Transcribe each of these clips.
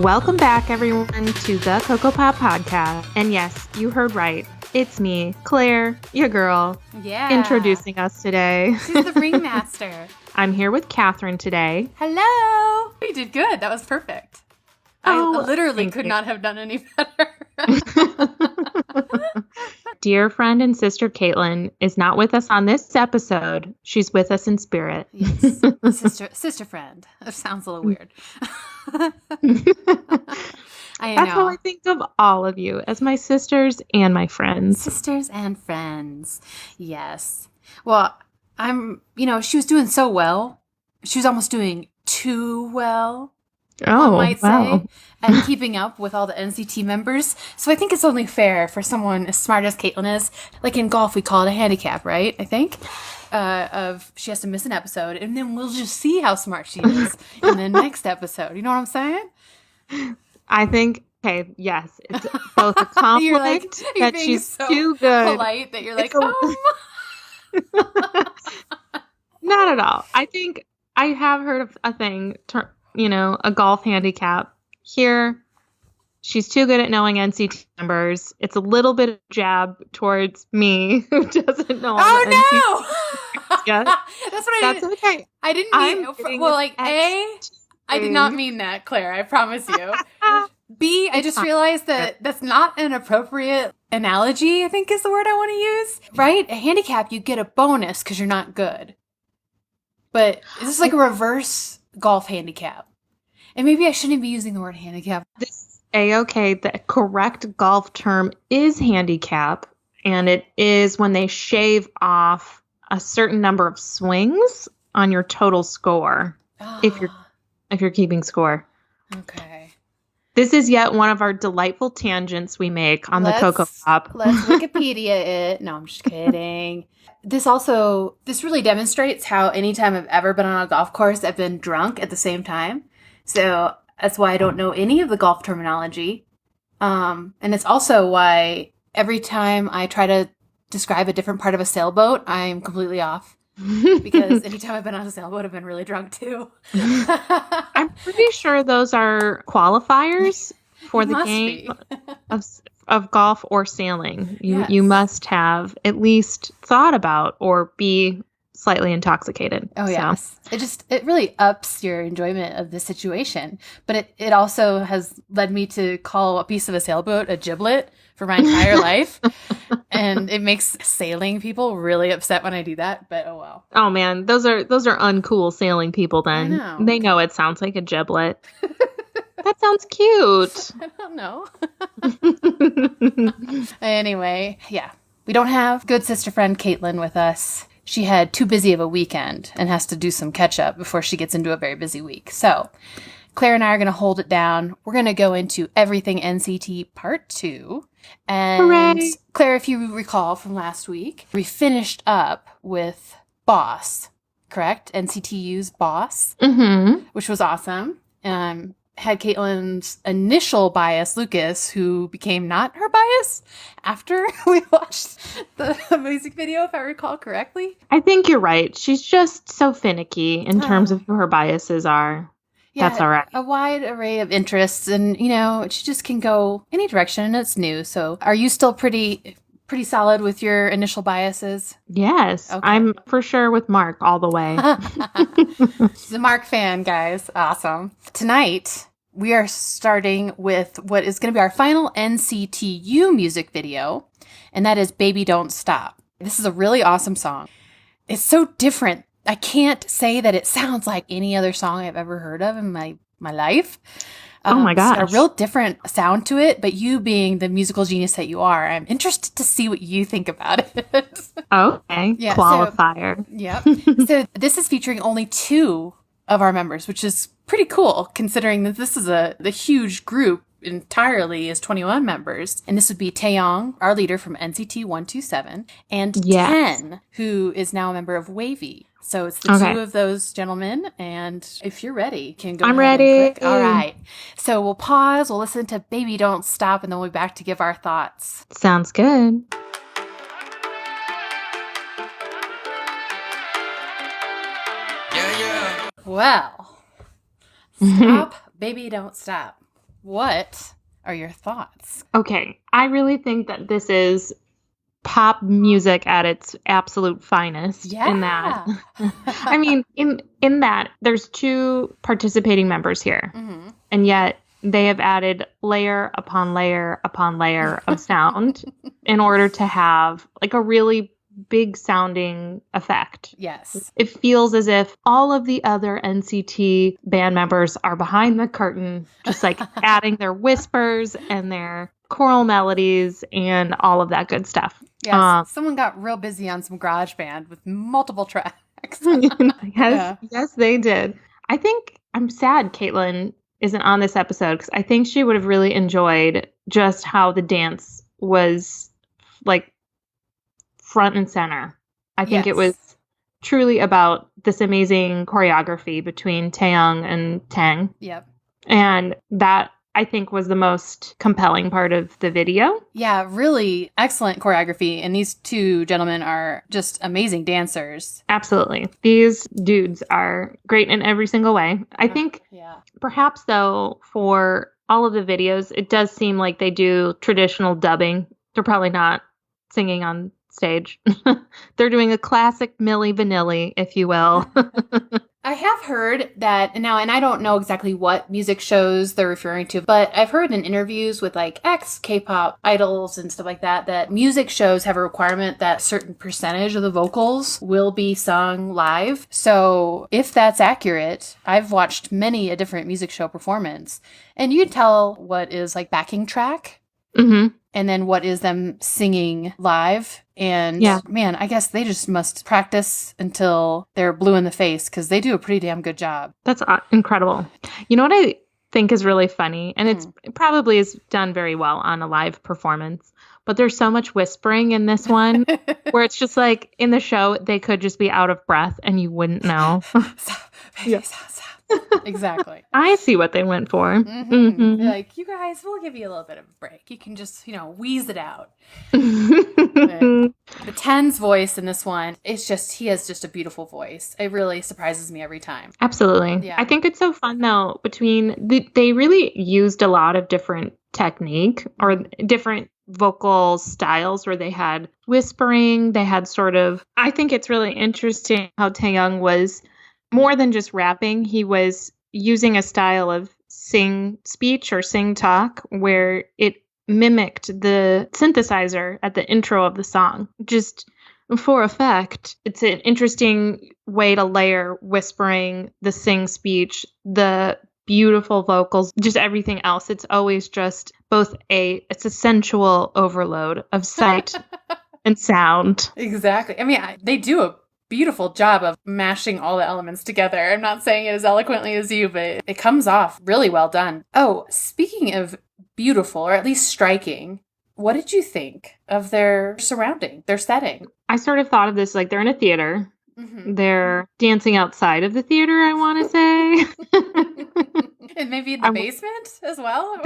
Welcome back, everyone, to the kokopop podcast. And yes, you heard right. It's me, Claire, your girl, introducing us today. She's the ringmaster. I'm here with Catherine today. Hello. You did good. That was perfect. I literally could not have done any better. Dear friend and sister Caitlin is not with us on this episode. She's with us in spirit. Yes. Sister friend. That sounds a little weird. That's how I think of all of you, as my sisters and my friends. Sisters and friends. Yes. Well, she was doing so well. She was almost doing too well. Oh, I might wow. say, and keeping up with all the NCT members. So I think it's only fair for someone as smart as Caitlin is. Like in golf, we call it a handicap, right? I think. Of she has to miss an episode, and then we'll just see how smart she is in the next episode. You know what I'm saying? I think, okay, yes, it's both a compliment you're that she's so too good. Polite that you're like, Not at all. I think I have heard of a thing, a golf handicap. Here, she's too good at knowing NCT numbers. It's a little bit of jab towards me, who doesn't know. Oh, no! Yeah. That's okay. I didn't mean, I did not mean that, Claire. I promise you. B, I just realized that that's not an appropriate analogy, I think is the word I want to use. Right? A handicap, you get a bonus because you're not good. But this is like a reverse golf handicap. And maybe I shouldn't be using the word handicap. This is A-okay. The correct golf term is handicap, and it is when they shave off a certain number of swings on your total score. Oh. If you're keeping score. Okay. This is yet one of our delightful tangents we make on the kokopop. Let's Wikipedia it. No, I'm just kidding. This really demonstrates how anytime I've ever been on a golf course, I've been drunk at the same time. So that's why I don't know any of the golf terminology. And it's also why every time I try to describe a different part of a sailboat, I'm completely off. Because anytime I've been on a sailboat, I've been really drunk too. I'm pretty sure those are qualifiers for the game of golf or sailing. You must have at least thought about or be slightly intoxicated. Oh, yes. It really ups your enjoyment of the situation. But it also has led me to call a piece of a sailboat a giblet for my entire life. And it makes sailing people really upset when I do that, but oh well. Oh man, those are uncool sailing people then. I know. They know it sounds like a giblet. That sounds cute. I don't know. Anyway, yeah. We don't have good sister friend Caitlin with us. She had too busy of a weekend and has to do some catch up before she gets into a very busy week. So Claire and I are going to hold it down. We're going to go into Everything NCT Part 2. And hooray! Claire, if you recall from last week, we finished up with Boss, correct? NCTU's Boss, which was awesome. Had Caitlin's initial bias, Lucas, who became not her bias after we watched the music video, if I recall correctly. I think you're right. She's just so finicky in terms of who her biases are. Yeah, that's all right. A wide array of interests, and she just can go any direction, and it's new. So, are you still pretty solid with your initial biases? Yes, okay. I'm for sure with Mark all the way. She's a Mark fan, guys. Awesome. Tonight, we are starting with what is going to be our final NCTU music video, and that is Baby Don't Stop. This is a really awesome song. It's so different. I can't say that it sounds like any other song I've ever heard of in my life. Oh my gosh. It's got a real different sound to it, but you being the musical genius that you are, I'm interested to see what you think about it. Okay. Yeah, qualifier. So this is featuring only 2 of our members, which is pretty cool considering that this is the huge group entirely is 21 members. And this would be Taeyong, our leader from NCT 127, and Ten, who is now a member of Wavy. So it's the 2 of those gentlemen. And if you're ready, you can go I'm ahead ready. And click. All right. So we'll pause. We'll listen to Baby Don't Stop, and then we'll be back to give our thoughts. Sounds good. Well, stop, baby, don't stop. What are your thoughts? Okay, I really think that this is pop music at its absolute finest in that. Yeah. I mean, in that there's two participating members here. Mm-hmm. And yet they have added layer upon layer upon layer of sound in order to have like a really big sounding effect. Yes. It feels as if all of the other NCT band members are behind the curtain, just like adding their whispers and their choral melodies and all of that good stuff. Yes. Someone got real busy on some GarageBand with multiple tracks. Yes, they did. I think I'm sad Caitlin isn't on this episode because I think she would have really enjoyed just how the dance was like front and center. I think it was truly about this amazing choreography between Taeyong and Tang. Yep. And that I think was the most compelling part of the video. Yeah, really excellent choreography. And these two gentlemen are just amazing dancers. Absolutely. These dudes are great in every single way. I think perhaps, though, for all of the videos, it does seem like they do traditional dubbing. They're probably not singing on stage. They're doing a classic Milli Vanilli, if you will. I have heard that now, and I don't know exactly what music shows they're referring to, but I've heard in interviews with like K-pop idols and stuff like that, that music shows have a requirement that a certain percentage of the vocals will be sung live. So if that's accurate, I've watched many a different music show performance, and you can tell what is like backing track. Mm-hmm. And then what is them singing live. And man, I guess they just must practice until they're blue in the face because they do a pretty damn good job. That's incredible. You know what I think is really funny? And it probably is done very well on a live performance. But there's so much whispering in this one where it's just like in the show, they could just be out of breath and you wouldn't know. Exactly. I see what they went for. Mm-hmm. Mm-hmm. Like, you guys, we'll give you a little bit of a break. You can just, wheeze it out. The Ten's voice in this one, he has just a beautiful voice. It really surprises me every time. Absolutely. Yeah. I think it's so fun, though, they really used a lot of different technique or different vocal styles where they had whispering, they had I think it's really interesting how Taeyong was more than just rapping. He was using a style of sing speech or sing talk where it mimicked the synthesizer at the intro of the song. Just for effect, it's an interesting way to layer whispering, the sing speech, the beautiful vocals, just everything else. It's always just it's a sensual overload of sight and sound. Exactly. I mean, they do a beautiful job of mashing all the elements together. I'm not saying it as eloquently as you, but it comes off really well done. Oh, speaking of beautiful, or at least striking, what did you think of their surrounding, their setting? I sort of thought of this like they're in a theater. Mm-hmm. They're dancing outside of the theater, I want to say. And maybe in the basement as well?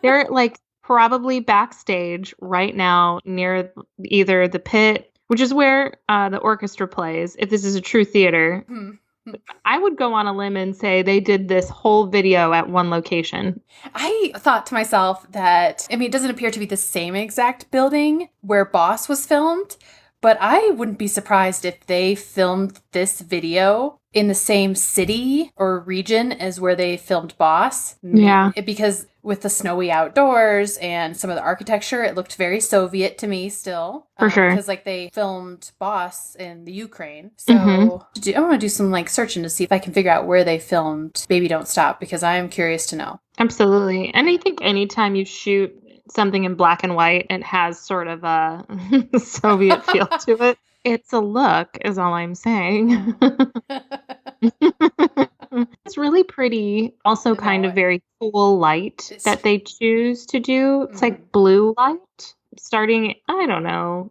They're like probably backstage right now near either the pit, which is where the orchestra plays, if this is a true theater. Mm-hmm. I would go on a limb and say they did this whole video at one location. I thought to myself that, it doesn't appear to be the same exact building where Boss was filmed, but I wouldn't be surprised if they filmed this video in the same city or region as where they filmed Boss. Yeah. Because with the snowy outdoors and some of the architecture, it looked very Soviet to me still. For sure. Because they filmed Boss in the Ukraine. So I want to do some searching to see if I can figure out where they filmed Baby Don't Stop, because I am curious to know. Absolutely. And I think anytime you shoot something in black and white, it has sort of a Soviet feel to it. It's a look, is all I'm saying. It's really pretty. Also kind of very cool light that they choose to do. It's like blue light starting, I don't know,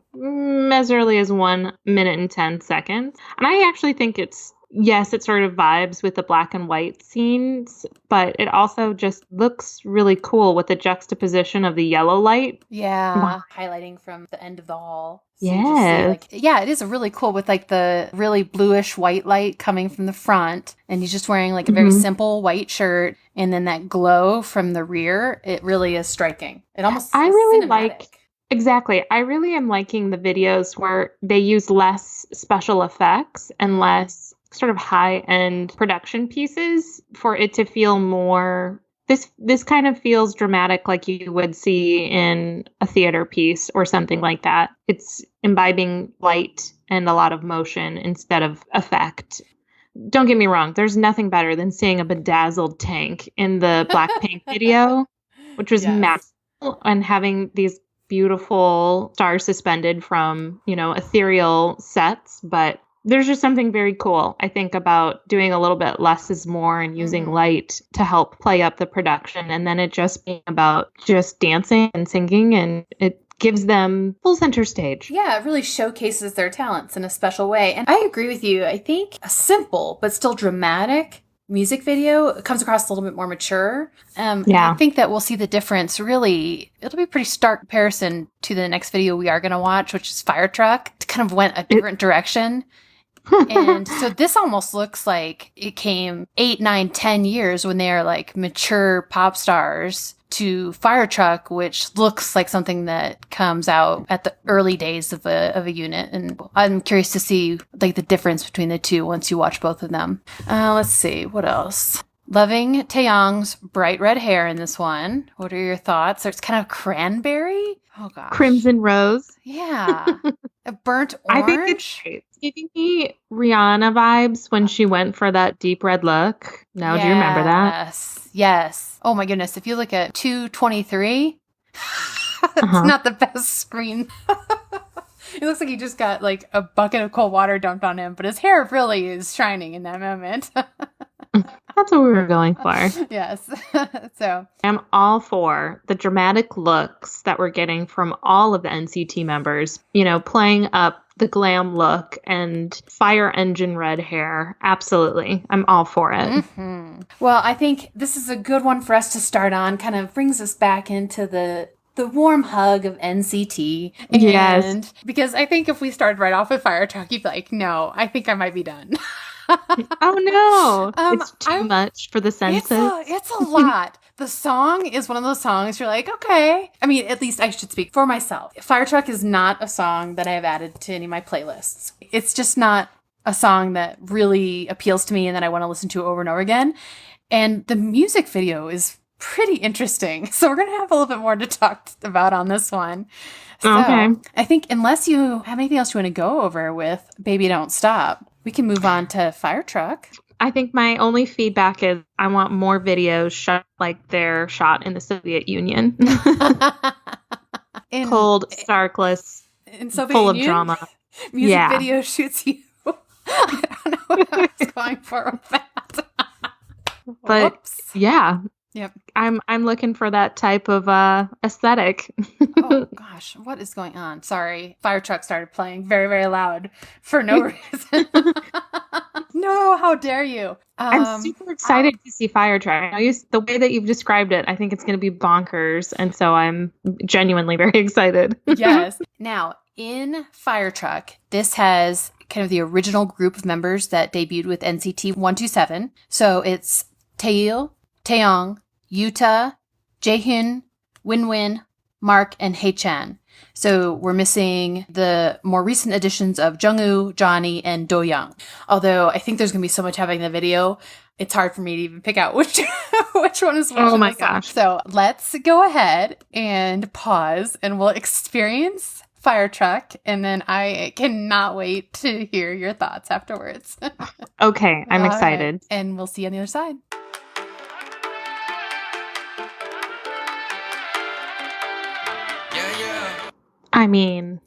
as early as 1 minute and 10 seconds. And I actually think it's yes, it sort of vibes with the black and white scenes, but it also just looks really cool with the juxtaposition of the yellow light. Yeah, highlighting from the end of the hall. So you just see, Yes. like, yeah, it is really cool with like the really bluish white light coming from the front. And he's just wearing like a very simple white shirt. And then that glow from the rear, it really is striking. It almost I is really cinematic. exactly. I really am liking the videos where they use less special effects and less sort of high-end production pieces for it to feel more this kind of feels dramatic like you would see in a theater piece or something like that. It's imbibing light and a lot of motion instead of effect. Don't get me wrong, there's nothing better than seeing a bedazzled tank in the Blackpink video, which was Yes. magical, and having these beautiful stars suspended from, ethereal sets. But there's just something very cool, I think, about doing a little bit less is more and using light to help play up the production. And then it just being about just dancing and singing, and it gives them full center stage. Yeah, it really showcases their talents in a special way. And I agree with you. I think a simple but still dramatic music video comes across a little bit more mature. And I think that we'll see the difference. Really, it'll be a pretty stark comparison to the next video we are going to watch, which is Fire Truck. It kind of went a different direction. And so this almost looks like it came 8, 9, 10 years when they are like mature pop stars to Fire Truck, which looks like something that comes out at the early days of a unit. And I'm curious to see like the difference between the two once you watch both of them. Let's see, what else? Loving Taeyong's bright red hair in this one. What are your thoughts? It's kind of cranberry. Oh gosh. Crimson rose. Yeah. A burnt orange. I think it's great. Giving me Rihanna vibes when she went for that deep red look. Now, do you remember that? Yes. Oh my goodness. If you look at 223, it's not the best screen. It looks like he just got like a bucket of cold water dumped on him, but his hair really is shining in that moment. That's what we were going for. Yes. So I'm all for the dramatic looks that we're getting from all of the NCT members, playing up the glam look and fire engine red hair. Absolutely. I'm all for it. Well, I think this is a good one for us to start on. Kind of brings us back into the warm hug of NCT. And yes. Because I think if we started right off with Fire Truck, you'd be like, no, I think I might be done. Oh no, it's too much for the senses. It's a lot. The song is one of those songs you're like, okay. I mean, at least I should speak for myself. Fire Truck is not a song that I have added to any of my playlists. It's just not a song that really appeals to me and that I want to listen to over and over again. And the music video is pretty interesting. So we're going to have a little bit more to talk about on this one. So okay. I think unless you have anything else you want to go over with Baby Don't Stop, we can move on to Fire Truck. I think my only feedback is I want more videos shot like they're shot in the Soviet Union. Cold, starkless, full of drama. Music video shoots you. I don't know what I was going for with that. But Whoops. Yeah. Yep. I'm looking for that type of aesthetic. Oh gosh, what is going on? Sorry. Fire Truck started playing very, very loud for no reason. No, how dare you? I'm super excited to see Fire Truck. The way that you've described it, I think it's going to be bonkers. And so I'm genuinely very excited. Yes. Now, in Fire Truck, this has kind of the original group of members that debuted with NCT 127. So it's Taeil, Taeyong, Yuta, Jaehyun, Winwin, Mark, and Haechan. So we're missing the more recent additions of Jungwoo, Johnny, and Do-young. Although I think there's going to be so much happening in the video, it's hard for me to even pick out which one is which. Oh my gosh. So let's go ahead and pause and we'll experience Fire Truck, and then I cannot wait to hear your thoughts afterwards. Okay, I'm excited. Right. And we'll see you on the other side. I mean,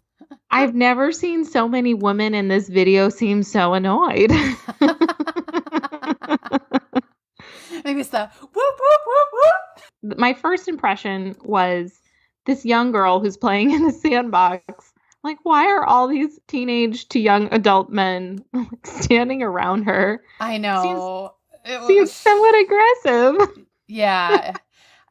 I've never seen so many women in this video seem so annoyed. Maybe it's the whoop, whoop, whoop, whoop. My first impression was this young girl who's playing in the sandbox Like, why are all these teenage to young adult men standing around her? I know. Seems somewhat aggressive. Yeah.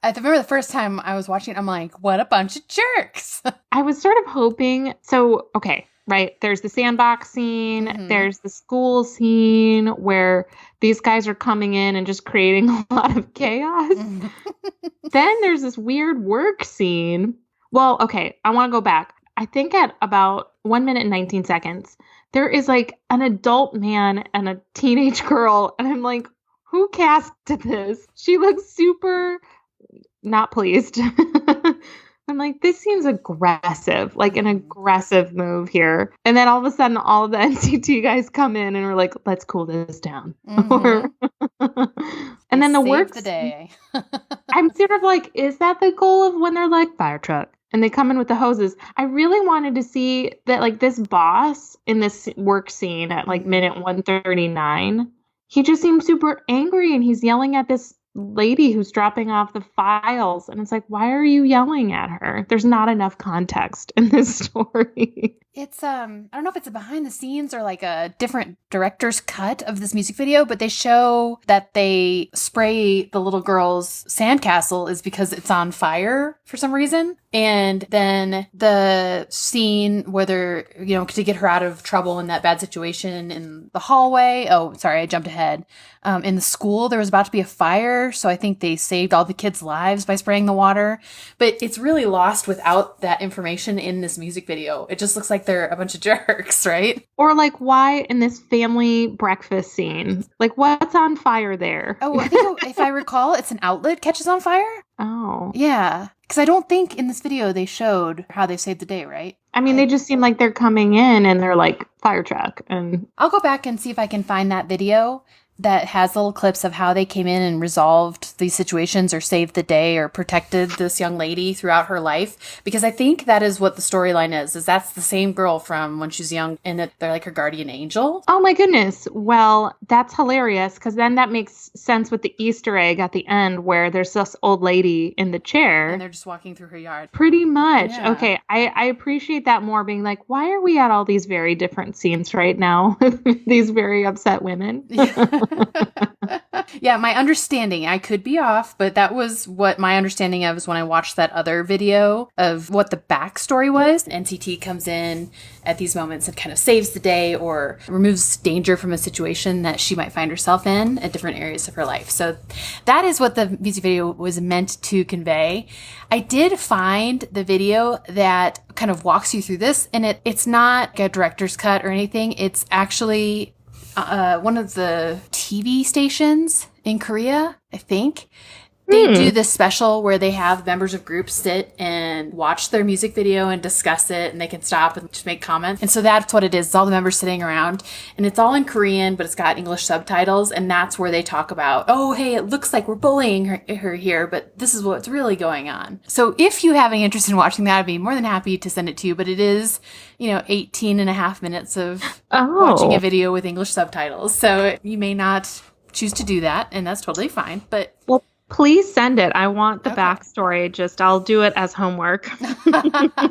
I remember the first time I was watching it, I'm like, what a bunch of jerks. I was sort of hoping. So, okay, right. There's the sandbox scene. Mhm. There's the school scene where these guys are coming in and just creating a lot of chaos. Then there's this weird work scene. Well, okay, I want to go back. I think at about 1 minute and 19 seconds, there is like an adult man and a teenage girl. And I'm like, who casted this? She looks super not pleased. I'm like, this seems aggressive, like an aggressive move here. And then all of a sudden, all of the NCT guys come in and we're like, let's cool this down. And then the work the day. I'm sort of like, is that the goal of when they're like fire truck and they come in with the hoses? I really wanted to see that, like, this boss in this work scene at like minute 139, he just seems super angry and he's yelling at this lady who's dropping off the files. And it's like, why are you yelling at her? There's not enough context in this story. It's, I don't know if it's a behind the scenes or like a different director's cut of this music video, but they show that they spray the little girl's sandcastle is because it's on fire for some reason. And then the scene where they're, you know, to get her out of trouble in that bad situation in the hallway. Oh, sorry, I jumped ahead. In the school, there was about to be a fire. So I think they saved all the kids' lives by spraying the water. But it's really lost without that information in this music video. It just looks like they're a bunch of jerks, right? Or like, why in this family breakfast scene? Like, what's on fire there? Oh, I think if I recall, it's an outlet catches on fire. Oh. Yeah. Because I don't think in this video they showed how they saved the day, right? I mean, they just seem like they're coming in and they're like, fire truck. And I'll go back and see if I can find that video that has little clips of how they came in and resolved these situations or saved the day or protected this young lady throughout her life. Because I think that is what the storyline is that's the same girl from when she's young and that they're like her guardian angel. Oh my goodness. Well, that's hilarious because then that makes sense with the Easter egg at the end where there's this old lady in the chair. And they're just walking through her yard. Pretty much. Yeah. Okay. I appreciate that more, being like, why are we at all these very different scenes right now? These very upset women. Yeah, my understanding, I could be off, but that was what my understanding of is when I watched that other video of what the backstory was. NCT comes in at these moments and kind of saves the day or removes danger from a situation that she might find herself in at different areas of her life. So that is what the music video was meant to convey. I did find the video that kind of walks you through this, and it's not a director's cut or anything. It's actually one of the TV stations in Korea, I think. They do this special where they have members of groups sit and watch their music video and discuss it, and they can stop and just make comments. And so that's what it is. It's all the members sitting around, and it's all in Korean, but it's got English subtitles, and that's where they talk about, oh, hey, it looks like we're bullying her here, but this is what's really going on. So if you have any interest in watching that, I'd be more than happy to send it to you, but it is, 18 and a half minutes of watching a video with English subtitles. So you may not choose to do that, and that's totally fine, but... Well, please send it. I want the backstory. I'll do it as homework.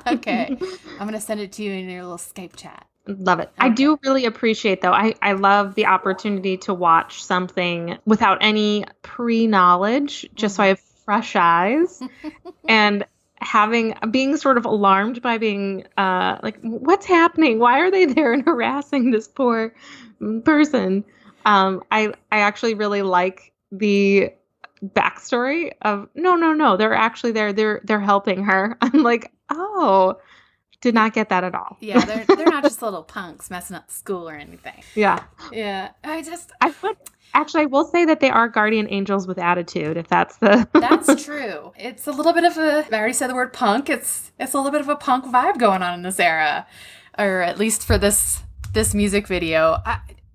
Okay. I'm going to send it to you in your little Skype chat. Love it. Okay. I do really appreciate, though. I love the opportunity to watch something without any pre-knowledge, just so I have fresh eyes. And being sort of alarmed by being like, what's happening? Why are they there and harassing this poor person? I actually really like the backstory of no, they're actually there, they're helping her. I'm like, oh, did not get that at all. Yeah, they're not just little punks messing up school or anything. Yeah I will say that they are guardian angels with attitude, if that's that's true. It's a little bit of I already said the word punk. It's a little bit of a punk vibe going on in this era, or at least for this music video.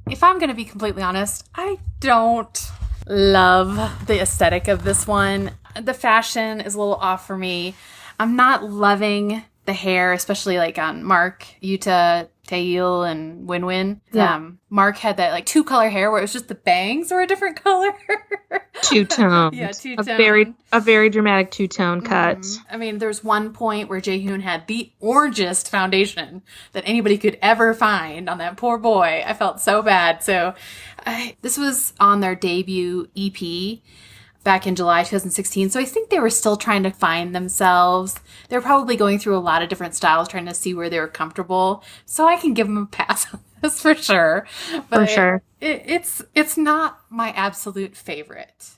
If I'm going to be completely honest, I don't love the aesthetic of this one. The fashion is a little off for me. I'm not loving the hair, especially like on Mark, Yuta, Taeil, and Winwin. Yeah. Mark had that like 2-color hair where it was just the bangs were a different color. two-tone. Yeah, two-tone. A very dramatic two-tone cut. I mean, there's one point where Jaehoon had the orangest foundation that anybody could ever find on that poor boy. I felt so bad. So this was on their debut EP back in July 2016. So I think they were still trying to find themselves. They were probably going through a lot of different styles, trying to see where they were comfortable. So I can give them a pass on this for sure. But For sure. It's not my absolute favorite.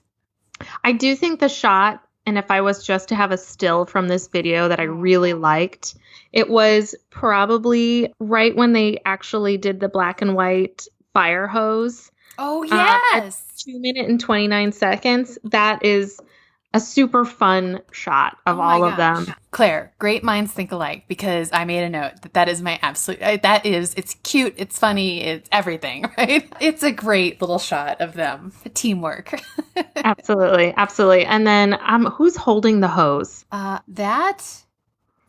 I do think the shot, and if I was just to have a still from this video that I really liked, it was probably right when they actually did the black and white fire hose. Oh, yes. 2 minutes and 29 seconds. That is a super fun shot of all of them. Claire, great minds think alike, because I made a note that is my absolute, it's cute, it's funny, it's everything, right? It's a great little shot of them. Teamwork. Absolutely. Absolutely. And then who's holding the hose? That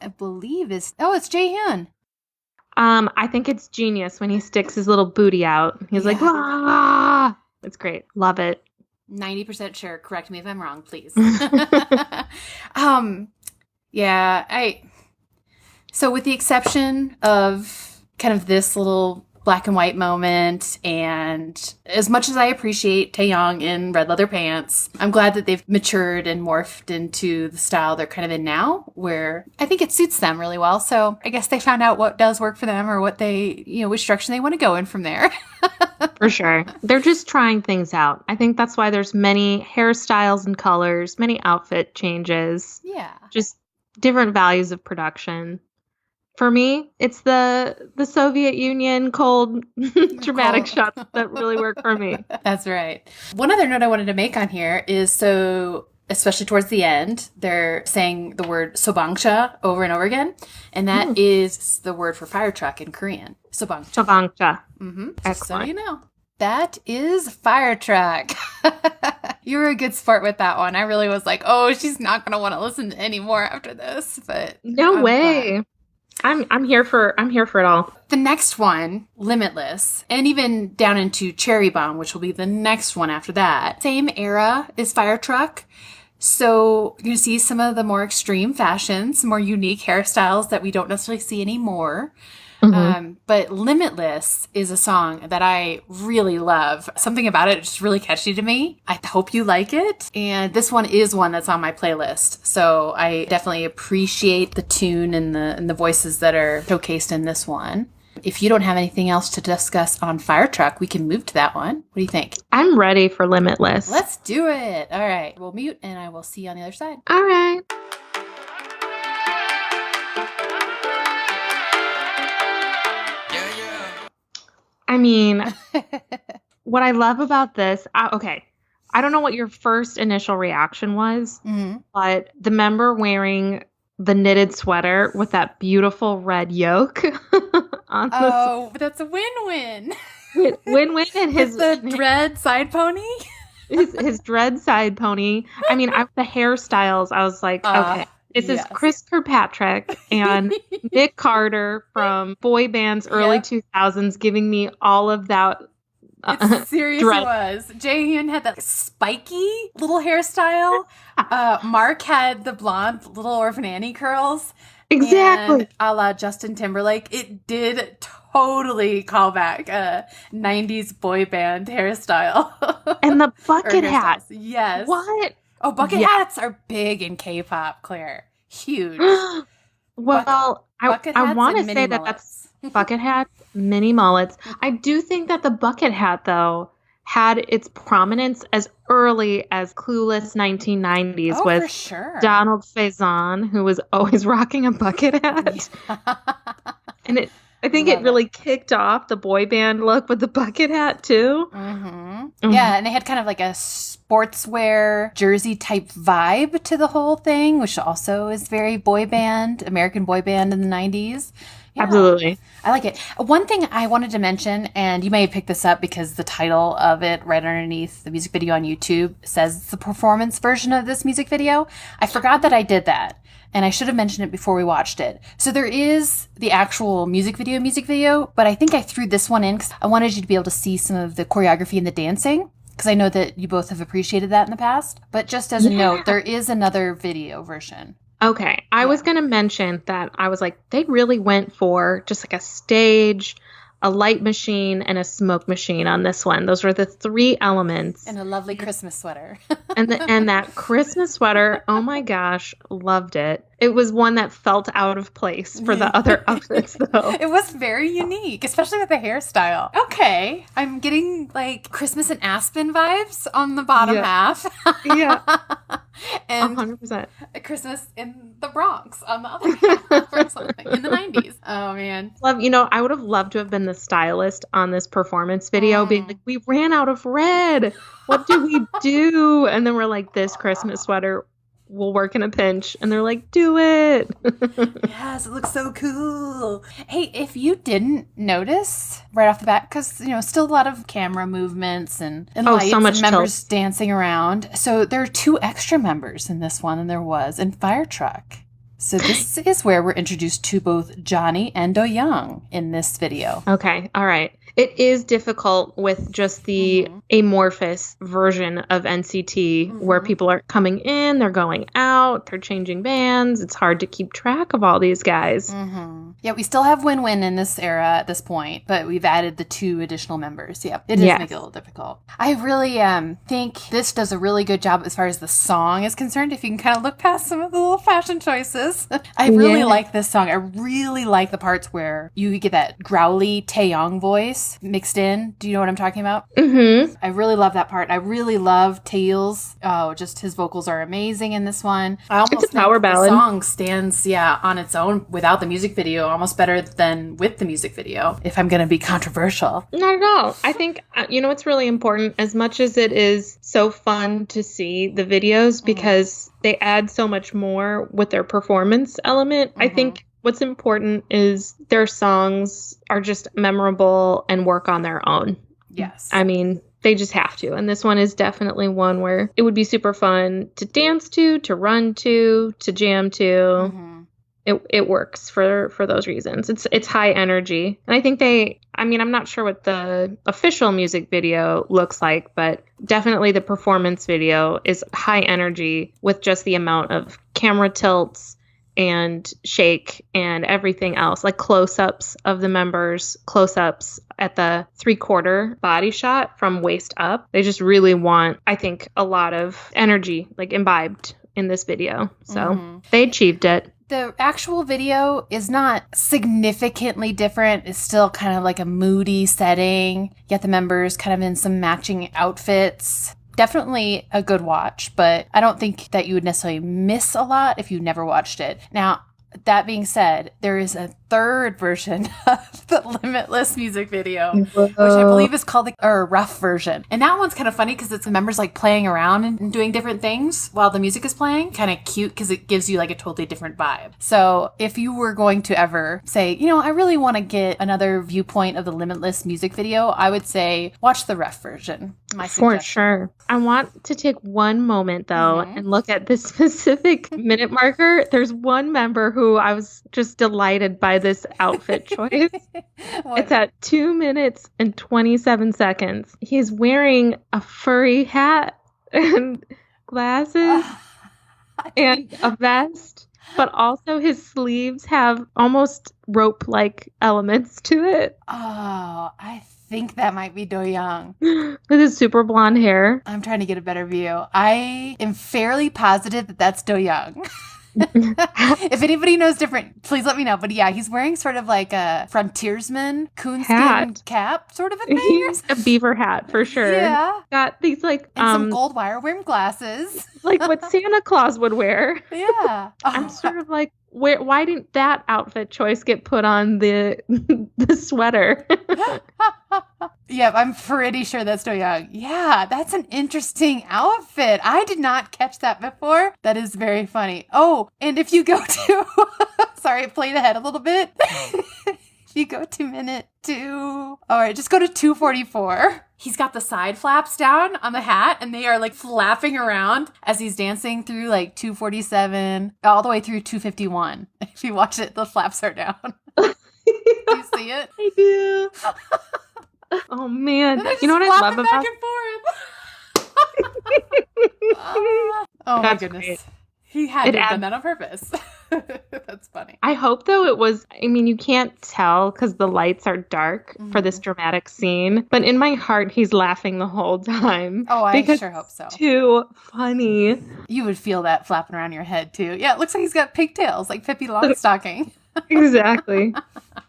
I believe it's Jaehoon. I think it's genius when he sticks his little booty out. He's like, ah! It's great. Love it. 90% sure. Correct me if I'm wrong, please. So with the exception of kind of this little black and white moment, and as much as I appreciate Taeyong in red leather pants, I'm glad that they've matured and morphed into the style they're kind of in now, where I think it suits them really well. So I guess they found out what does work for them, or what they, which direction they want to go in from there. For sure. They're just trying things out. I think that's why there's many hairstyles and colors, many outfit changes. Yeah. Just different values of production. For me, it's the Soviet Union cold dramatic shots that really work for me. That's right. One other note I wanted to make on here is, so especially towards the end, they're saying the word sobangsha over and over again. And that is the word for fire truck in Korean. Sobangsha. Sobangsha. Just so you know. That is fire truck. You were a good sport with that one. I really was like, oh, she's not going to want to listen any more after this. But no way. Glad. I'm here for it all. The next one, Limitless, and even down into Cherry Bomb, which will be the next one after that. Same era as Fire Truck. So you're going to see some of the more extreme fashions, more unique hairstyles that we don't necessarily see anymore. But Limitless is a song that I really love. Something about it is just really catchy to me. I hope you like it. And this one is one that's on my playlist. So I definitely appreciate the tune and the voices that are showcased in this one. If you don't have anything else to discuss on Fire Truck, we can move to that one. What do you think? I'm ready for Limitless. Let's do it. All right. We'll mute and I will see you on the other side. All right. I mean, what I love about this, okay, I don't know what your first initial reaction was, but the member wearing the knitted sweater with that beautiful red yoke on that's a win-win. Win-win and the dread side pony. his dread side pony. I mean, the hairstyles, I was like, okay. This is Chris Kirkpatrick and Nick Carter from boy bands early 2000s giving me all of that. It seriously was. Jaehyun had that spiky little hairstyle. Mark had the blonde little Orphan Annie curls. Exactly. And a la Justin Timberlake. It did totally call back a 90s boy band hairstyle. And the bucket hat. Yes. What? Oh, bucket hats are big in K-pop, Claire. Huge. Well, I want to say that that's bucket hats, mini mullets. I do think that the bucket hat, though, had its prominence as early as Clueless 1990s with Donald Faison, who was always rocking a bucket hat. And I think it really kicked off the boy band look with the bucket hat, too. Yeah, and they had kind of like a sportswear jersey type vibe to the whole thing, which also is very boy band, American boy band in the 90s. Yeah, absolutely. I like it. One thing I wanted to mention, and you may have picked this up because the title of it right underneath the music video on YouTube says it's the performance version of this music video. I forgot that I did that. And I should have mentioned it before we watched it. So there is the actual music video, but I think I threw this one in because I wanted you to be able to see some of the choreography and the dancing. because I know that you both have appreciated that in the past. But just as a note, there is another video version. Okay. I was going to mention that I was like, they really went for just like a stage, a light machine, and a smoke machine on this one. Those were the 3 elements. And a lovely Christmas sweater. and that Christmas sweater, oh my gosh, loved it. It was one that felt out of place for the other outfits, though. It was very unique, especially with the hairstyle. Okay. I'm getting like Christmas in Aspen vibes on the bottom half. Yeah. And 100%. Christmas in the Bronx on the other half or something in the 90s. Oh, man. I would have loved to have been the stylist on this performance video, being like, we ran out of red. What do we do? And then we're like, this Christmas sweater will work in a pinch. And they're like, do it. Yes, it looks so cool. Hey, if you didn't notice right off the bat, because, still a lot of camera movements and lights so much and members dancing around. So there are 2 extra members in this one than there was in Fire Truck. So this is where we're introduced to both Johnny and Do Young in this video. Okay. All right. It is difficult with just the amorphous version of NCT where people are coming in, they're going out, they're changing bands. It's hard to keep track of all these guys. Yeah, we still have Win-Win in this era at this point, but we've added the 2 additional members. Yeah, it does make it a little difficult. I really think this does a really good job as far as the song is concerned, if you can kind of look past some of the little fashion choices. I really like this song. I really like the parts where you get that growly Taeyong voice mixed in. Do you know what I'm talking about? I really love that part. I really love Taeil's. Oh, just his vocals are amazing in this one. I almost think power ballad. The song stands, on its own without the music video, almost better than with the music video, if I'm going to be controversial. Not at all. I think, it's really important, as much as it is so fun to see the videos because they add so much more with their performance element. I think what's important is their songs are just memorable and work on their own. Yes. I mean, they just have to. And this one is definitely one where it would be super fun to dance to run to jam to. It works for those reasons. It's high energy. And I think I'm not sure what the official music video looks like, but definitely the performance video is high energy with just the amount of camera tilts and shake and everything else, like close-ups of the members, close-ups at the 3/4 body shot from waist up. They just really want, I think, a lot of energy, like imbibed in this video. So they achieved it. The actual video is not significantly different. It's still kind of like a moody setting. You get the members kind of in some matching outfits. Definitely a good watch, but I don't think that you would necessarily miss a lot if you never watched it. Now, that being said, there is a 3rd version of the Limitless music video, which I believe is called the rough version. And that one's kind of funny because it's the members like playing around and doing different things while the music is playing. Kind of cute because it gives you like a totally different vibe. So if you were going to ever say, I really want to get another viewpoint of the Limitless music video, I would say watch the rough version. My suggestion. For sure. I want to take one moment, though, and look at this specific minute marker. There's one member who I was just delighted by this outfit choice. It's at 2 minutes and 27 seconds. He's wearing a furry hat and glasses and a vest, but also his sleeves have almost rope-like elements to it. Oh, I think that might be Do Young. With his super blonde hair. I'm trying to get a better view. I am fairly positive that that's Do Young. If anybody knows different, please let me know. But yeah, he's wearing sort of like a frontiersman coonskin cap sort of a thing. A beaver hat for sure. Yeah. Got these like and some gold wire rim glasses. Like what Santa Claus would wear. Yeah. I'm sort of like, why didn't that outfit choice get put on the sweater? Yeah, I'm pretty sure that's Do Young. Yeah, that's an interesting outfit. I did not catch that before. That is very funny. Oh, and if you go to, sorry, it played ahead a little bit. If you go to minute 2, all right, just go to 2:44. He's got the side flaps down on the hat, and they are like flapping around as he's dancing through like 2:47 all the way through 2:51. If you watch it, the flaps are down. Do you see it? I do. Oh man, you know what I love about back and forth. Oh my That's goodness. great. He had to have done that on purpose. That's funny. I hope, though, it was, I mean, you can't tell because the lights are dark for this dramatic scene, but in my heart, he's laughing the whole time. Oh, I sure hope so. It's too funny. You would feel that flapping around your head, too. Yeah, it looks like he's got pigtails, like Pippi Longstocking. Exactly.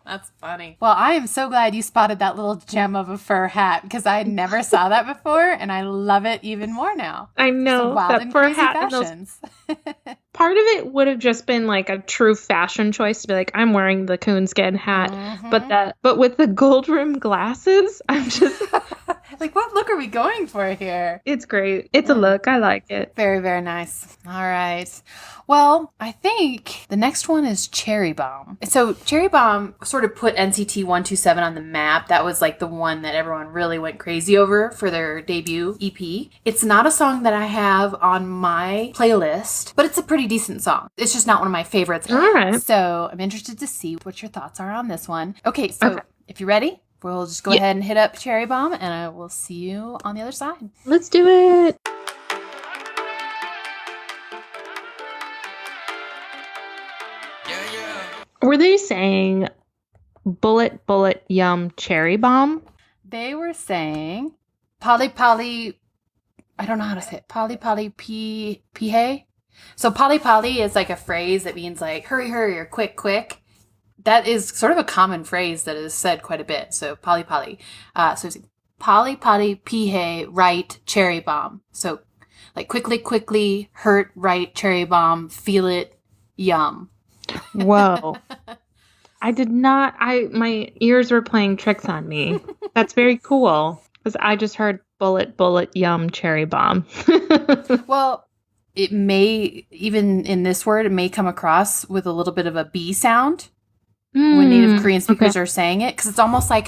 That's funny. Well, I am so glad you spotted that little gem of a fur hat because I never saw that before, and I love it even more now. I know. Some wild that and fur crazy hat and fashions. part of it would have just been like a true fashion choice to be like, I'm wearing the coonskin hat, but with the gold rimmed glasses, I'm just like, what look are we going for here? It's great. It's a look. I like it. Very, very nice. All right. Well, I think the next one is Cherry Bomb. So Cherry Bomb sort of put NCT 127 on the map. That was like the one that everyone really went crazy over for their debut EP. It's not a song that I have on my playlist, but it's a pretty decent song. It's just not one of my favorites. All right. So I'm interested to see what your thoughts are on this one. Okay, so if you're ready, we'll just go ahead and hit up Cherry Bomb, and I will see you on the other side. Let's do it. Were they saying bullet, bullet, yum, cherry bomb? They were saying poly, poly, I don't know how to say it. Poly, poly, hey. So poly, poly is like a phrase that means like hurry, hurry, or quick, quick. That is sort of a common phrase that is said quite a bit. So poly, poly. So it's poly, poly, hey, right, cherry bomb. So like quickly, quickly, hurt, right, cherry bomb, feel it, yum. Whoa. I did not, my ears were playing tricks on me. That's very cool. Because I just heard bullet, bullet, yum, cherry bomb. Well, it may, even in this word, it may come across with a little bit of a B sound when native Korean speakers are saying it. Because it's almost like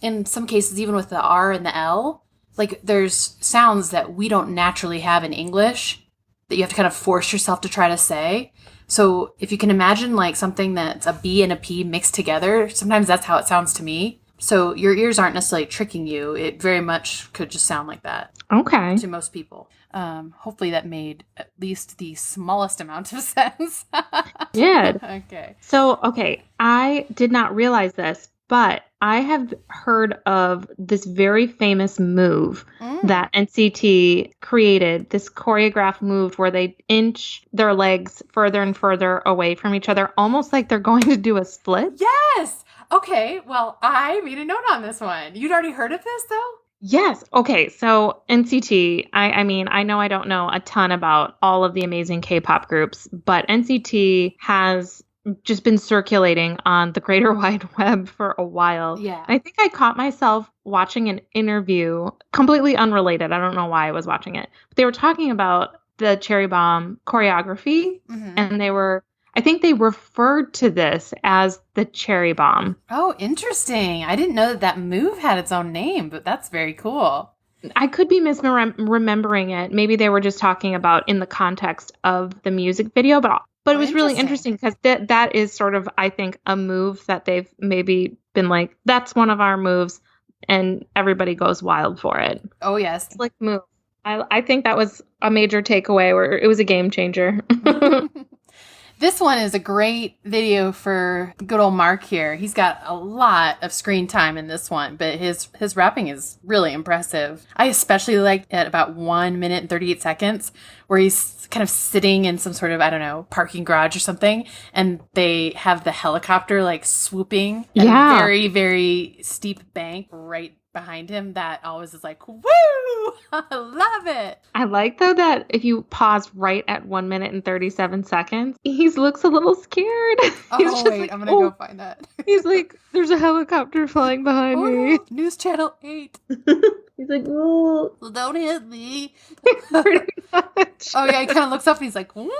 in some cases, even with the R and the L, like there's sounds that we don't naturally have in English that you have to kind of force yourself to try to say. So if you can imagine like something that's a B and a P mixed together, sometimes that's how it sounds to me. So your ears aren't necessarily tricking you. It very much could just sound like that. Okay. To most people. Hopefully that made at least the smallest amount of sense. Did. Okay. So, I did not realize this, but I have heard of this very famous move that NCT created, this choreographed move where they inch their legs further and further away from each other, almost like they're going to do a split. Yes! Okay, well, I made a note on this one. You'd already heard of this, though? Yes. Okay, so NCT, I mean, I know I don't know a ton about all of the amazing K-pop groups, but NCT has just been circulating on the greater wide web for a while. Yeah. I think I caught myself watching an interview, completely unrelated. I don't know why I was watching it. But they were talking about the Cherry Bomb choreography, and I think they referred to this as the Cherry Bomb. Oh, interesting. I didn't know that move had its own name, but that's very cool. I could be remembering it. Maybe they were just talking about in the context of the music video, but it was really interesting because that is sort of, I think, a move that they've maybe been like, that's one of our moves, and everybody goes wild for it. Oh, yes. Slick move. I think that was a major takeaway where it was a game changer. This one is a great video for good old Mark here. He's got a lot of screen time in this one, but his rapping is really impressive. I especially liked at about 1 minute and 38 seconds where he's kind of sitting in some sort of, I don't know, parking garage or something, and they have the helicopter like swooping at a very, very steep bank right behind him. That always is like, woo! I love it. I like, though, that if you pause right at 1 minute and 37 seconds, he looks a little scared. Oh, wait, like, I'm going to go find that. He's like, there's a helicopter flying behind me. No. News Channel 8. He's like, oh. Well, don't hit me. Pretty much. Oh, yeah, he kind of looks up and he's like, whoop.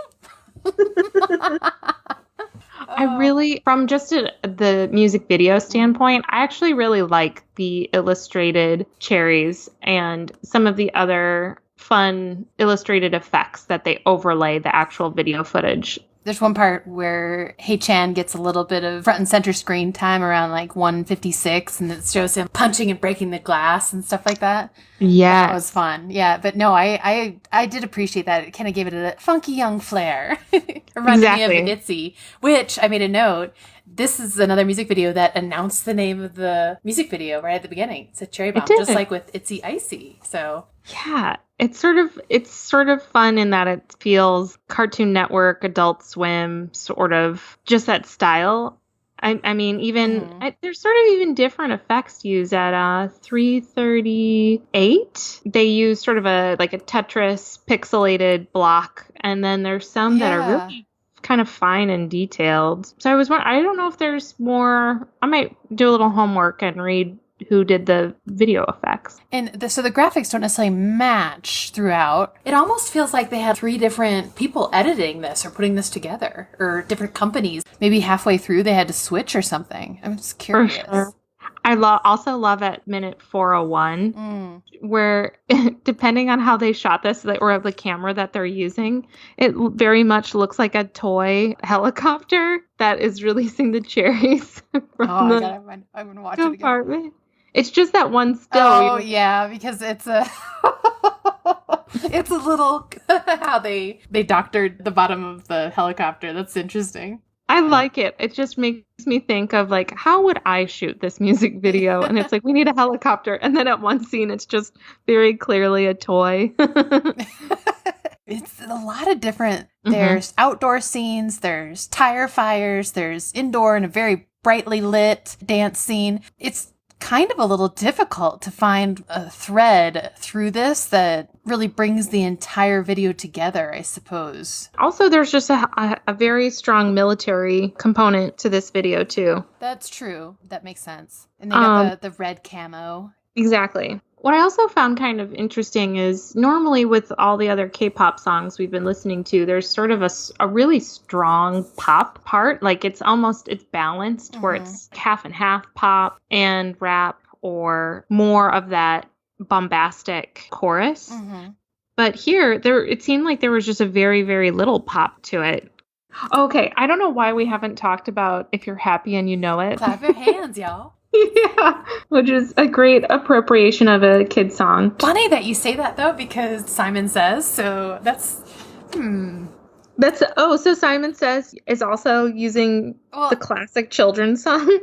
I really, from just the music video standpoint, I actually really like the illustrated cherries and some of the other fun illustrated effects that they overlay the actual video footage There's one part where Hey Chan gets a little bit of front and center screen time around like 1:56, and it shows him punching and breaking the glass and stuff like that. Yeah. That was fun. Yeah, but no, I did appreciate that. It kind of gave it a funky young flair. Reminded me of ITZY, which I made a note. This is another music video that announced the name of the music video right at the beginning. It's a Cherry Bomb, just like with ITZY Icy. So yeah, it's sort of fun in that it feels Cartoon Network, Adult Swim, sort of just that style. I mean, even there's sort of even different effects used at 338. They use sort of a Tetris pixelated block, and then there's some that are really kind of fine and detailed. So I don't know if there's more. I might do a little homework and read who did the video effects. And so the graphics don't necessarily match throughout. It almost feels like they had 3 different people editing this or putting this together, or different companies. Maybe halfway through they had to switch or something. I'm just curious. For sure. I also love at minute 401 where, depending on how they shot this or the camera that they're using, it very much looks like a toy helicopter that is releasing the cherries from I'm going to watch it again. It's just that one still. Oh, yeah, because it's a it's a little how they doctored the bottom of the helicopter. That's interesting. I like it. It just makes me think of how would I shoot this music video? And it's we need a helicopter. And then at one scene, it's just very clearly a toy. It's a lot of different, there's outdoor scenes, there's tire fires, there's indoor and a very brightly lit dance scene. It's kind of a little difficult to find a thread through this that really brings the entire video together, I suppose. Also, there's just a very strong military component to this video, too. That's true. That makes sense. And they got the red camo. Exactly. What I also found kind of interesting is normally with all the other K-pop songs we've been listening to, there's sort of a really strong pop part. It's balanced where it's half and half pop and rap, or more of that bombastic chorus. But here, it seemed like there was just a very, very little pop to it. Okay, I don't know why we haven't talked about If You're Happy and You Know It. Clap your hands, y'all. Yeah, which is a great appropriation of a kid's song. Funny that you say that, though, because Simon Says, so that's... So Simon Says is also using the classic children's song?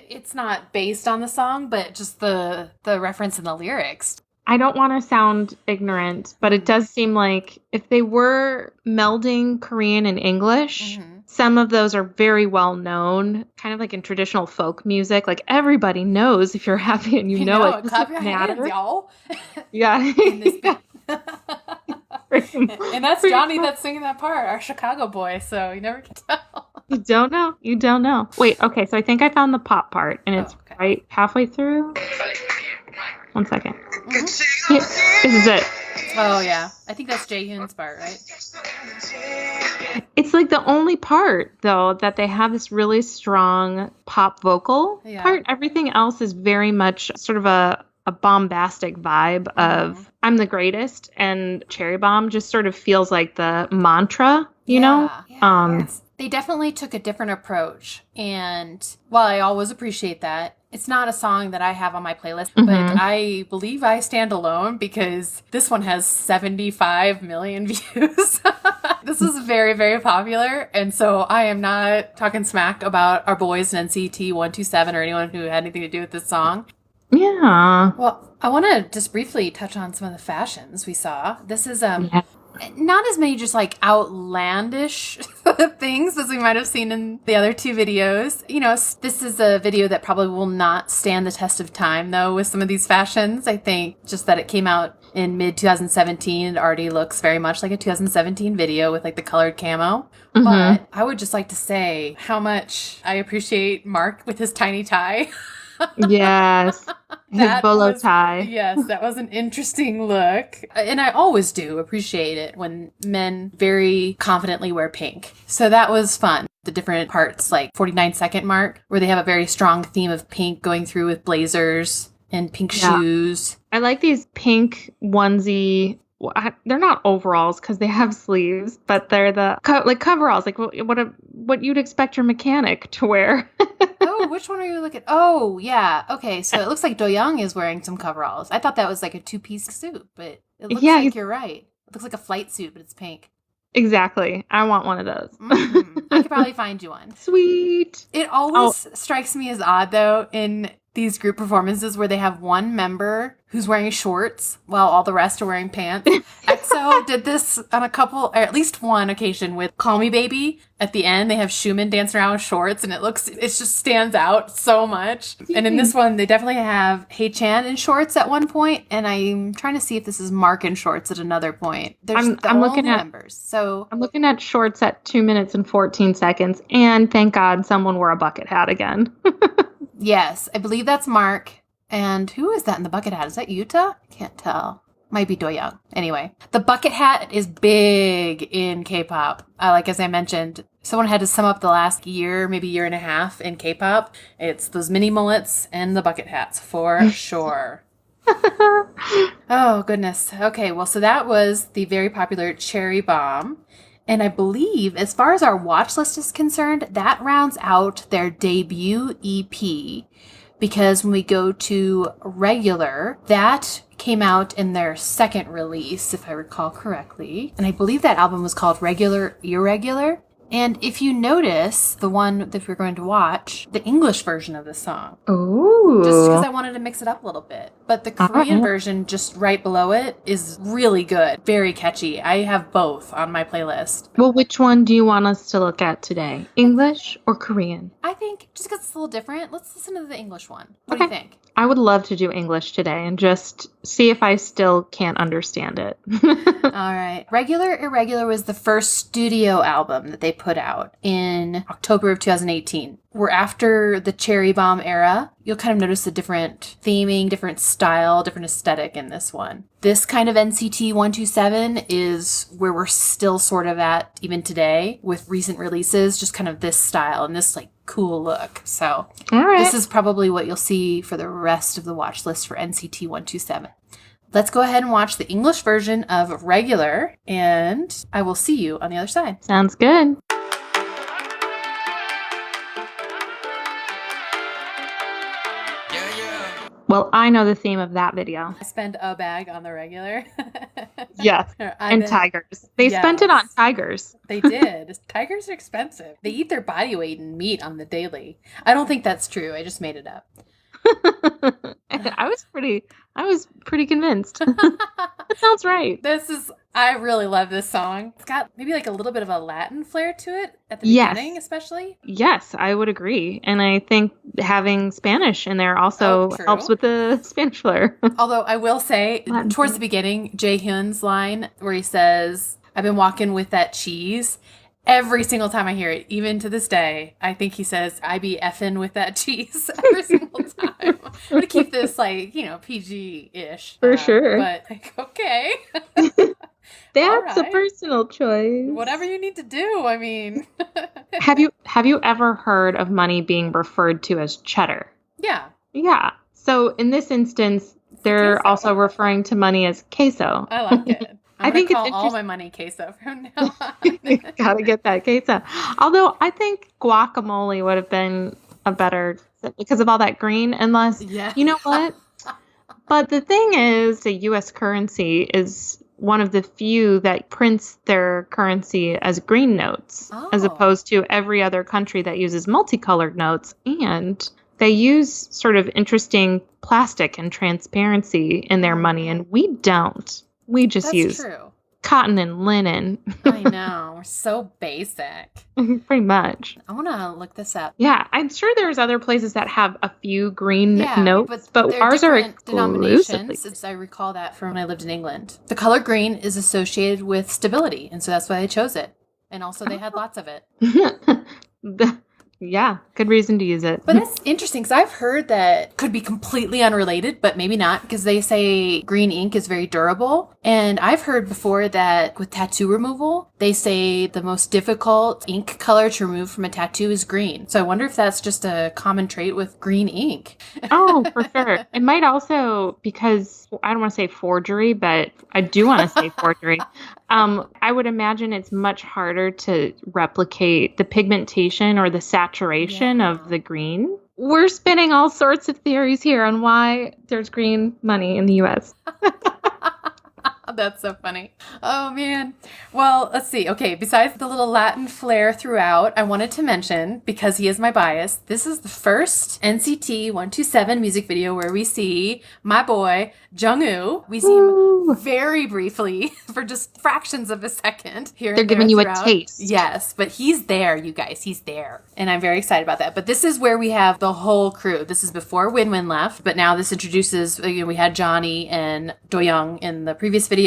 It's not based on the song, but just the reference in the lyrics. I don't want to sound ignorant, but it does seem like if they were melding Korean and English, some of those are very well known, kind of like in traditional folk music. Everybody knows If You're Happy and You know it. Clap your hands, y'all. Yeah. And that's Johnny that's singing that part, our Chicago boy, so you never can tell. You don't know. Wait, okay, so I think I found the pop part, and it's right halfway through. 1 second. Yeah, this is it. Oh, yeah. I think that's Jaehyun's part, right? It's the only part, though, that they have this really strong pop vocal part. Everything else is very much sort of a bombastic vibe of I'm the greatest, and Cherry Bomb just sort of feels like the mantra, you know? Yes. They definitely took a different approach, and while I always appreciate that, it's not a song that I have on my playlist, but I believe I stand alone because this one has 75 million views. This is very, very popular, and so I am not talking smack about our boys in NCT 127 or anyone who had anything to do with this song. Yeah. Well, I want to just briefly touch on some of the fashions we saw. This is not as many just outlandish things as we might have seen in the other 2 videos. This is a video that probably will not stand the test of time, though, with some of these fashions. I think just that it came out in mid-2017, it already looks very much like a 2017 video with the colored camo. But I would just like to say how much I appreciate Mark with his tiny tie. Yes. His bolo tie. Yes, that was an interesting look. And I always do appreciate it when men very confidently wear pink. So that was fun. The different parts, 49-second mark, where they have a very strong theme of pink going through with blazers and pink shoes. I like these pink onesie they're not overalls because they have sleeves, but they're the like coveralls, like what you'd expect your mechanic to wear. Oh, which one are you looking? Oh, yeah. Okay, so it looks like Do Young is wearing some coveralls. I thought that was like a two-piece suit, but it looks like you're right. It looks like a flight suit, but it's pink. Exactly. I want one of those. I could probably find you one. Sweet. It always strikes me as odd, though, in these group performances where they have one member who's wearing shorts while all the rest are wearing pants. EXO did this on a couple, or at least one occasion with Call Me Baby. At the end, they have Schumann dancing around with shorts, and it just stands out so much. And in this one, they definitely have Hei Chan in shorts at one point, and I'm trying to see if this is Mark in shorts at another point. I'm looking at members. So I'm looking at shorts at 2 minutes and 14 seconds, and thank God someone wore a bucket hat again. Yes, I believe that's Mark. And who is that in the bucket hat? Is that Yuta? I can't tell. Might be Do Young. Anyway, the bucket hat is big in K-pop. Like as I mentioned, someone had to sum up the last year, maybe year and a half in K-pop. It's those mini mullets and the bucket hats for sure. Oh, goodness. Okay, well, so that was the very popular Cherry Bomb. And I believe, as far as our watch list is concerned, that rounds out their debut EP. Because when we go to Regular, that came out in their second release, if I recall correctly. And I believe that album was called Regular Irregular. And if you notice, the one that we're going to watch, the English version of the song. Ooh. Just because I wanted to mix it up a little bit. But the Korean version, just right below it, is really good. Very catchy. I have both on my playlist. Well, which one do you want us to look at today? English or Korean? I think, just because it's a little different, let's listen to the English one. What do you think? I would love to do English today and just see if I still can't understand it. All right. Regular Irregular was the first studio album that they put out in October of 2018. We're after the Cherry Bomb era. You'll kind of notice a different theming, different style, different aesthetic in this one. This kind of NCT 127 is where we're still sort of at even today with recent releases, just kind of this style and this like cool look. So This is probably what you'll see for the rest of the watch list for NCT 127. Let's go ahead and watch the English version of Regular, and I will see you on the other side. Sounds good. Well, I know the theme of that video. I spend a bag on the Regular. Yes. And tigers. They spent it on tigers. They did. Tigers are expensive. They eat their body weight in meat on the daily. I don't think that's true. I just made it up. I was pretty convinced. That sounds right. I really love this song. It's got maybe like a little bit of a Latin flair to it at the beginning, especially. Yes, I would agree. And I think having Spanish in there also helps with the Spanish flair. Although I will say, towards the beginning, Jaehyun's line where he says, "I've been walking with that cheese." Every single time I hear it, even to this day, I think he says, "I be effing with that cheese" every single time. I'm going to keep this, like, PG-ish. For sure. But, like, okay. That's a personal choice. Whatever you need to do, I mean. Have you ever heard of money being referred to as cheddar? Yeah. Yeah. So in this instance, they're also referring to money as queso. I like it. I think it's all my money queso from now on. Gotta get that queso. Although I think guacamole would have been a better, because of all that green, unless, you know what? But the thing is, the U.S. currency is one of the few that prints their currency as green notes, as opposed to every other country that uses multicolored notes. And they use sort of interesting plastic and transparency in their money, and we don't. We just use cotton and linen. I know. We're so basic. Pretty much. I want to look this up. Yeah, I'm sure there's other places that have a few green notes, but ours are denominations. As I recall that from when I lived in England. The color green is associated with stability, and so that's why they chose it. And also they had lots of it. Yeah, good reason to use it. But that's interesting because I've heard that could be completely unrelated, but maybe not, because they say green ink is very durable. And I've heard before that with tattoo removal, they say the most difficult ink color to remove from a tattoo is green. So I wonder if that's just a common trait with green ink. Oh, for sure. It might also, because I don't want to say forgery, but I do want to say forgery. I would imagine it's much harder to replicate the pigmentation or the saturation of the green. We're spinning all sorts of theories here on why there's green money in the US. That's so funny. Oh, man. Well, let's see. Okay, besides the little Latin flair throughout, I wanted to mention, because he is my bias, this is the first NCT 127 music video where we see my boy, Jungwoo. We see him very briefly for just fractions of a second here. They're giving you a taste. Yes, but he's there, you guys. He's there. And I'm very excited about that. But this is where we have the whole crew. This is before Win-Win left, but now this introduces, we had Johnny and Do-young in the previous video,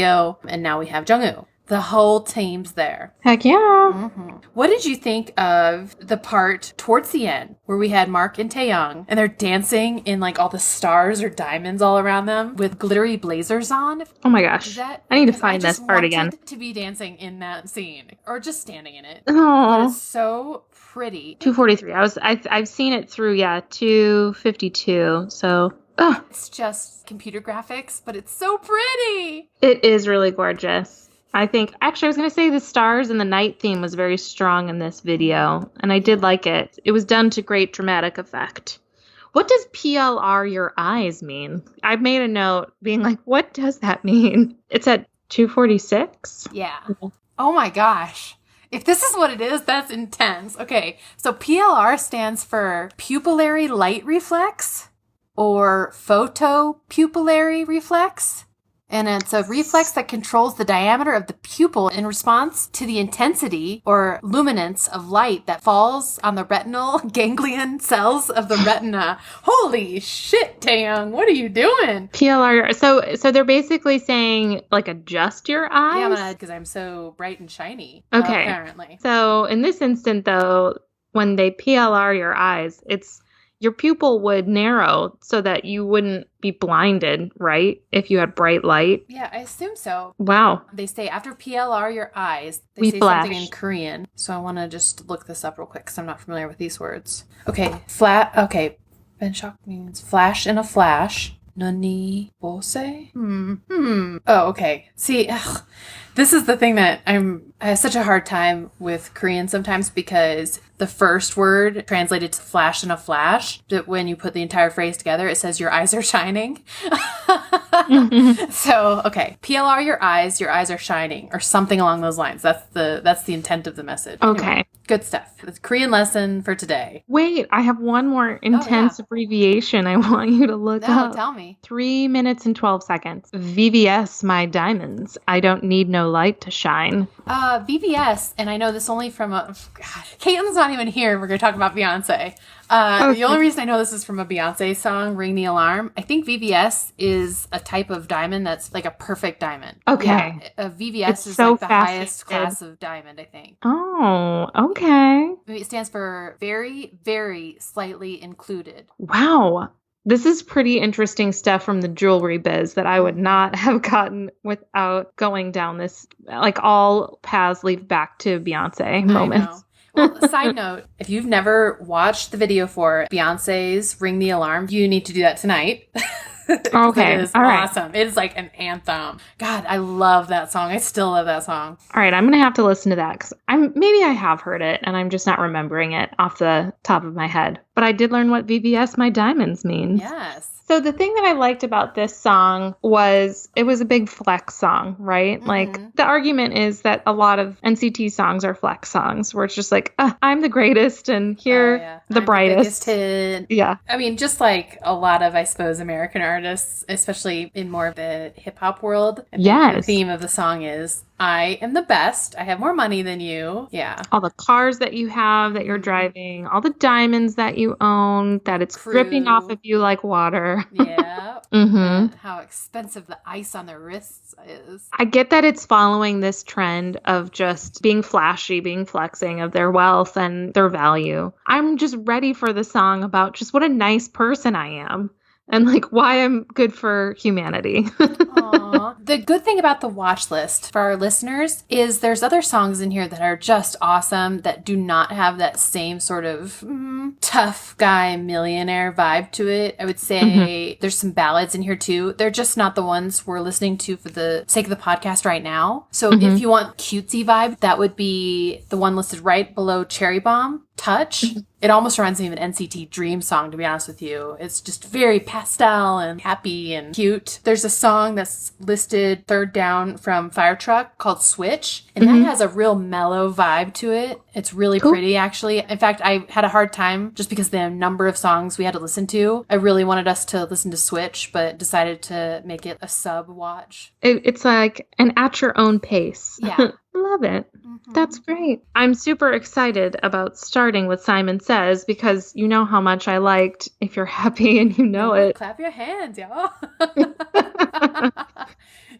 and now we have Jungwoo. The whole team's there. Heck yeah. Mm-hmm. What did you think of the part towards the end where we had Mark and Taeyong and they're dancing in like all the stars or diamonds all around them with glittery blazers on? Oh my gosh. I need to find this part again. To be dancing in that scene or just standing in it. Oh, it's so pretty. 243. I've seen it through 252. So it's just computer graphics, but it's so pretty. It is really gorgeous. I think, actually, I was going to say the stars and the night theme was very strong in this video, and I did like it. It was done to great dramatic effect. What does PLR your eyes mean? I made a note being like, what does that mean? It's at 246? Yeah. Oh my gosh. If this is what it is, that's intense. Okay, so PLR stands for pupillary light reflex or photopupillary reflex. And it's a reflex that controls the diameter of the pupil in response to the intensity or luminance of light that falls on the retinal ganglion cells of the retina. Holy shit, Taeyong, what are you doing? PLR. So they're basically saying, like, adjust your eyes? Yeah, because I'm so bright and shiny. Okay. Apparently. So in this instant, though, when they PLR your eyes, it's your pupil would narrow so that you wouldn't be blinded, right? If you had bright light. Yeah, I assume so. Wow. They say after PLR your eyes, they say something in Korean. So I want to just look this up real quick because I'm not familiar with these words. Okay, Benchok means flash in a flash. Nani bose? Oh, okay. See, this is the thing that I have such a hard time with Korean sometimes because the first word translated to flash in a flash, that when you put the entire phrase together, it says your eyes are shining. So, okay. PLR your eyes are shining, or something along those lines. That's the intent of the message. Okay. Anyway, good stuff. It's a Korean lesson for today. Wait, I have one more intense abbreviation I want you to look up. Tell me. 3 minutes and 12 seconds. VVS my diamonds. I don't need no light to shine. VVS, and I know this only from Caitlin's not even here. We're going to talk about Beyonce. The only reason I know this is from a Beyonce song, Ring the Alarm. I think VVS is a type of diamond that's like a perfect diamond. Okay. Yeah, a VVS it's is so like the highest class of diamond, I think. Oh, okay. It stands for very, very slightly included. Wow. This is pretty interesting stuff from the jewelry biz that I would not have gotten without going down this, like all paths lead back to Beyonce moments. Well, side note, if you've never watched the video for Beyonce's Ring the Alarm, you need to do that tonight. Okay. It is all right. awesome. It is like an anthem. God, I love that song. I still love that song. All right. I'm going to have to listen to that because maybe I have heard it and I'm just not remembering it off the top of my head. But I did learn what VVS My Diamonds means. Yes. So the thing that I liked about this song was it was a big flex song, right? Mm-hmm. Like the argument is that a lot of NCT songs are flex songs where it's just like, I'm the greatest and here the brightest. The biggest hit. Yeah. I mean, just like a lot of, I suppose, American artists, especially in more of the hip hop world. Yes. The theme of the song is, I am the best. I have more money than you. Yeah. All the cars that you have that you're driving, all the diamonds that you own, that it's dripping off of you like water. Yeah. Mm-hmm. How expensive the ice on their wrists is. I get that it's following this trend of just being flashy, being flexing of their wealth and their value. I'm just ready for the song about just what a nice person I am and like why I'm good for humanity. Aw. The good thing about the watch list for our listeners is there's other songs in here that are just awesome that do not have that same sort of tough guy millionaire vibe to it. I would say there's some ballads in here too. They're just not the ones we're listening to for the sake of the podcast right now. So if you want cutesy vibe, that would be the one listed right below Cherry Bomb. Touch. It almost reminds me of an NCT Dream song, to be honest with you. It's just very pastel and happy and cute. There's a song that's listed third down from Fire Truck called Switch, and that has a real mellow vibe to it. It's really pretty, actually. In fact, I had a hard time just because the number of songs we had to listen to. I really wanted us to listen to Switch, but decided to make it a sub watch. It's like an at your own pace. Yeah. Love it. That's great. I'm super excited about starting with Simon Says because you know how much I liked If You're Happy and You Know It. Clap your hands, y'all.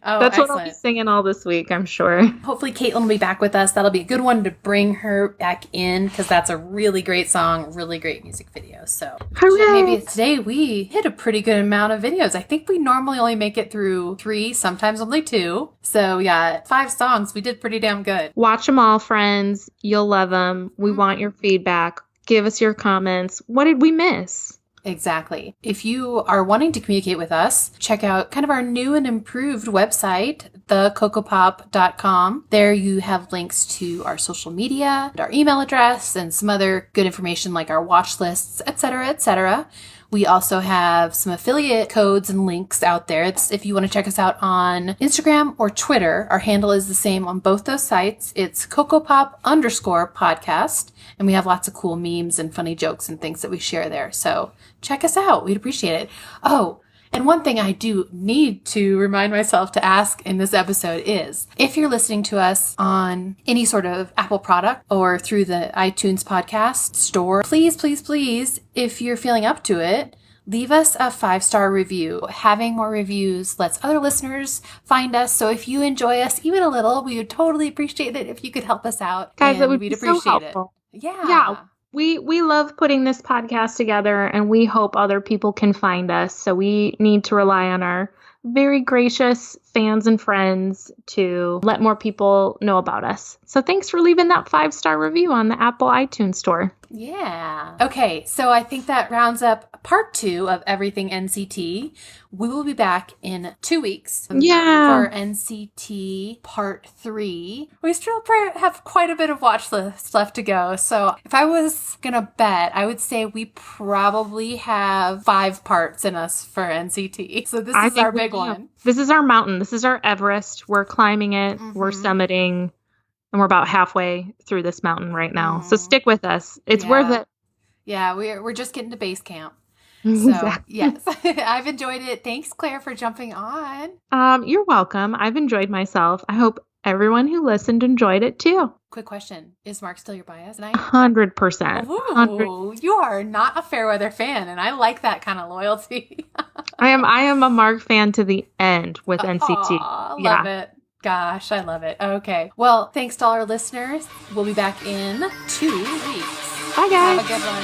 That's what I'll be singing all this week, I'm sure. Hopefully Caitlin will be back with us. That'll be a good one to bring her back in because that's a really great song, really great music video. So hooray! Maybe today we hit a pretty good amount of videos. I think we normally only make it through 3, sometimes only 2. So yeah, 5 songs. We did pretty damn good. Watch them all, friends. You'll love them. We want your feedback. Give us your comments. What did we miss? Exactly. If you are wanting to communicate with us, check out kind of our new and improved website, kokopop.com. There you have links to our social media, our email address, and some other good information like our watch lists, etc., etc. We also have some affiliate codes and links out there. It's if you want to check us out on Instagram or Twitter. Our handle is the same on both those sites. It's kokopop_podcast. And we have lots of cool memes and funny jokes and things that we share there. So check us out. We'd appreciate it. Oh, and one thing I do need to remind myself to ask in this episode is, if you're listening to us on any sort of Apple product or through the iTunes podcast store, please, please, please, if you're feeling up to it, leave us a 5-star review. Having more reviews lets other listeners find us. So if you enjoy us even a little, we would totally appreciate it if you could help us out. Guys, that would we'd be appreciate so helpful. It. Yeah. Yeah. We love putting this podcast together and we hope other people can find us. So we need to rely on our very gracious fans and friends to let more people know about us. So thanks for leaving that 5-star review on the Apple iTunes store. Yeah. Okay, so I think that rounds up part 2 of Everything NCT. We will be back in 2 weeks for NCT part 3. We still have quite a bit of watch list left to go. So if I was going to bet, I would say we probably have 5 parts in us for NCT. So this is our big one. This is our mountain. This is our Everest. We're climbing it. We're summiting. And we're about halfway through this mountain right now. So stick with us. It's worth it. Yeah, we're just getting to base camp. So, exactly. Yes, I've enjoyed it. Thanks, Claire, for jumping on. You're welcome. I've enjoyed myself. I hope everyone who listened enjoyed it too. Quick question. Is Mark still your bias tonight? 100%. Ooh, you are not a Fairweather fan, and I like that kind of loyalty. I am a Mark fan to the end with NCT. Love it. Gosh, I love it. Okay. Well, thanks to all our listeners. We'll be back in 2 weeks. Bye, guys. Have a good one.